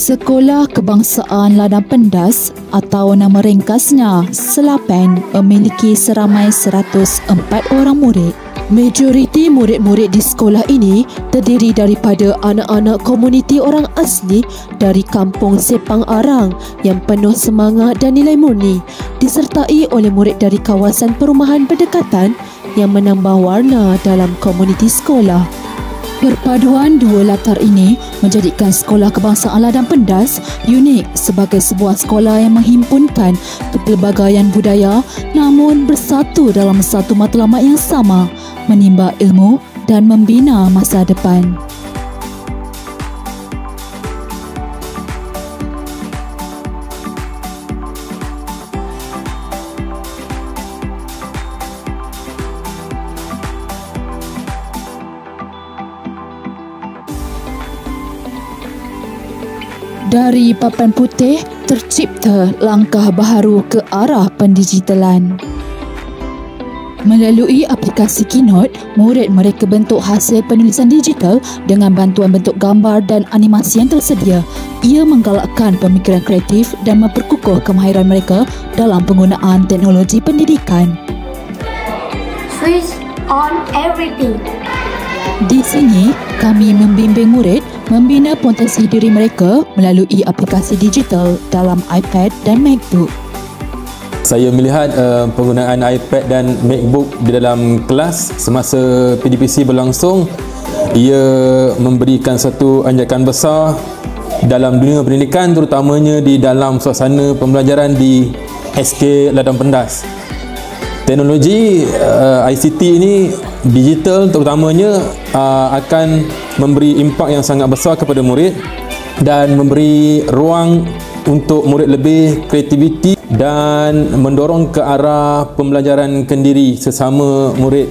Sekolah Kebangsaan Ladang Pendas atau nama ringkasnya SELAPEN memiliki seramai 104 orang murid. Majoriti murid-murid di sekolah ini terdiri daripada anak-anak komuniti orang asli dari kampung Sepang Arang yang penuh semangat dan nilai murni, disertai oleh murid dari kawasan perumahan berdekatan yang menambah warna dalam komuniti sekolah. Perpaduan dua latar ini menjadikan Sekolah Kebangsaan Ladang Pendas unik sebagai sebuah sekolah yang menghimpunkan kepelbagaian budaya namun bersatu dalam satu matlamat yang sama, menimba ilmu dan membina masa depan. Dari papan putih tercipta langkah baharu ke arah pendigitalan. Melalui aplikasi Keynote, murid mereka bentuk hasil penulisan digital dengan bantuan bentuk gambar dan animasi yang tersedia. Ia menggalakkan pemikiran kreatif dan memperkukuh kemahiran mereka dalam penggunaan teknologi pendidikan. Switch on everything. Di sini, kami membimbing murid membina potensi diri mereka melalui aplikasi digital dalam iPad dan MacBook. Saya melihat penggunaan iPad dan MacBook di dalam kelas semasa PDPC berlangsung. Ia memberikan satu anjakan besar dalam dunia pendidikan, terutamanya di dalam suasana pembelajaran di SK Ladang Pendas. Teknologi ICT ini, digital terutamanya, akan memberi impak yang sangat besar kepada murid dan memberi ruang untuk murid lebih kreativiti dan mendorong ke arah pembelajaran kendiri sesama murid.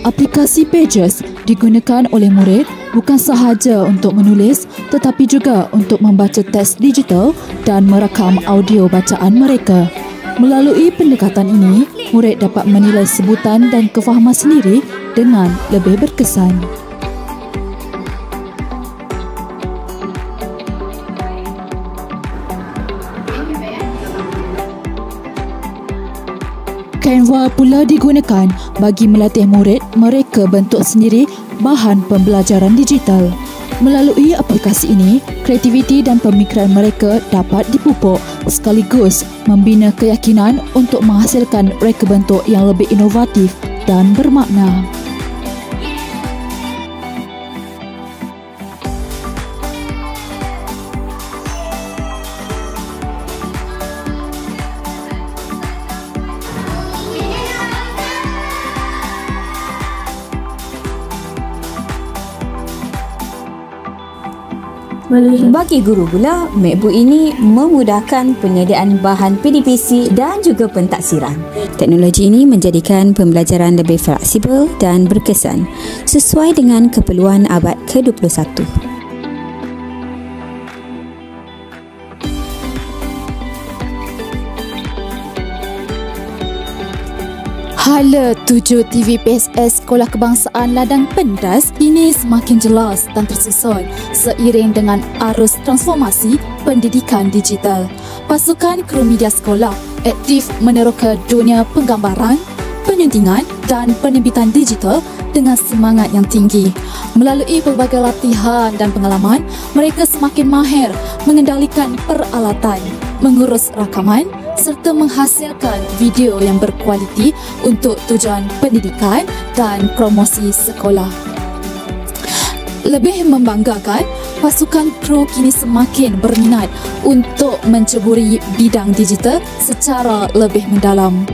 Aplikasi Pages digunakan oleh murid bukan sahaja untuk menulis tetapi juga untuk membaca teks digital dan merekam audio bacaan mereka. Melalui pendekatan ini, murid dapat menilai sebutan dan kefahaman sendiri dengan lebih berkesan. Canva pula digunakan bagi melatih murid mereka bentuk sendiri bahan pembelajaran digital. Melalui aplikasi ini, kreativiti dan pemikiran mereka dapat dipupuk sekaligus membina keyakinan untuk menghasilkan reka bentuk yang lebih inovatif dan bermakna. Bagi guru pula, MacBook ini memudahkan penyediaan bahan PDPC dan juga pentaksiran. Teknologi ini menjadikan pembelajaran lebih fleksibel dan berkesan sesuai dengan keperluan abad ke-21. Hala 7 TV PSS Sekolah Kebangsaan Ladang Pendas kini semakin jelas dan tersusun seiring dengan arus transformasi pendidikan digital. Pasukan kru media sekolah aktif meneroka dunia penggambaran, penyuntingan dan penerbitan digital dengan semangat yang tinggi. Melalui pelbagai latihan dan pengalaman, mereka semakin mahir mengendalikan peralatan, mengurus rakaman serta menghasilkan video yang berkualiti untuk tujuan pendidikan dan promosi sekolah. Lebih membanggakan, pasukan kru kini semakin berminat untuk menceburi bidang digital secara lebih mendalam.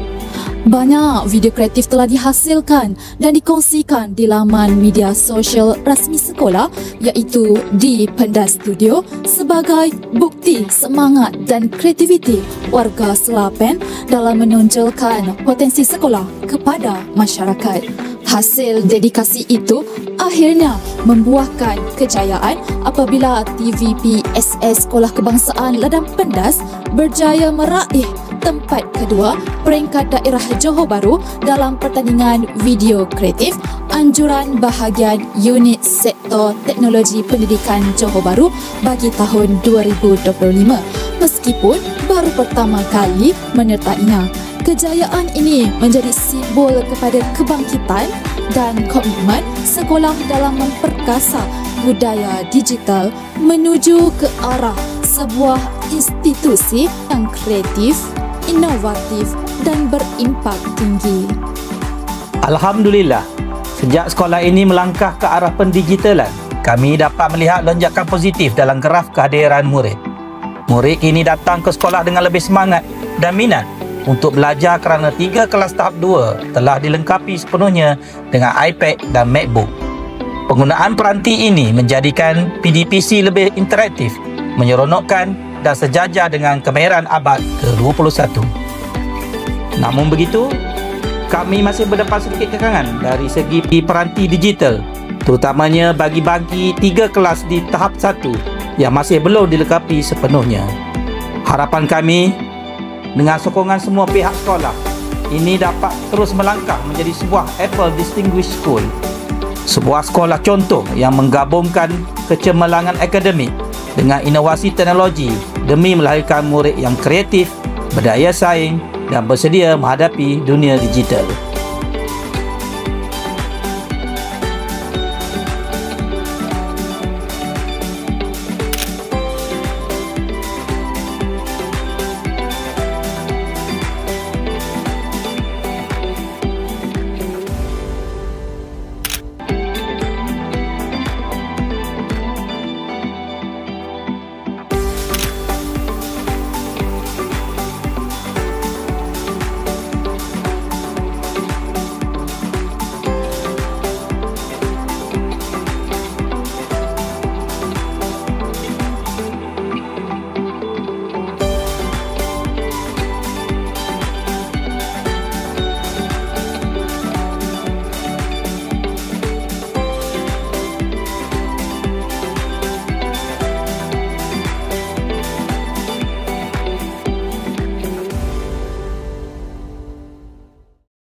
Banyak video kreatif telah dihasilkan dan dikongsikan di laman media sosial rasmi sekolah iaitu di Pendas Studio sebagai bukti semangat dan kreativiti warga SELAPEN dalam menonjolkan potensi sekolah kepada masyarakat. Hasil dedikasi itu akhirnya membuahkan kejayaan apabila TVPSS Sekolah Kebangsaan Ladang Pendas berjaya meraih tempat kedua peringkat daerah Johor Bahru dalam pertandingan video kreatif anjuran bahagian unit sektor teknologi pendidikan Johor Bahru bagi tahun 2025 meskipun baru pertama kali menyertainya. Kejayaan ini menjadi simbol kepada kebangkitan dan komitmen sekolah dalam memperkasa budaya digital menuju ke arah sebuah institusi yang kreatif, inovatif dan berimpak tinggi. Alhamdulillah, sejak sekolah ini melangkah ke arah pendigitalan, kami dapat melihat lonjakan positif dalam graf kehadiran murid. Murid kini datang ke sekolah dengan lebih semangat dan minat untuk belajar kerana 3 kelas tahap 2 telah dilengkapi sepenuhnya dengan iPad dan MacBook. Penggunaan peranti ini menjadikan PDPC lebih interaktif, menyeronokkan dan sejajar dengan kemahiran abad ke-21. Namun begitu, kami masih berdepan sedikit kekangan dari segi peranti digital, terutamanya bagi 3 kelas di tahap 1 yang masih belum dilengkapi sepenuhnya. Harapan kami dengan sokongan semua pihak sekolah, ini dapat terus melangkah menjadi sebuah Apple Distinguished School, sebuah sekolah contoh yang menggabungkan kecemerlangan akademik dengan inovasi teknologi demi melahirkan murid yang kreatif, berdaya saing dan bersedia menghadapi dunia digital.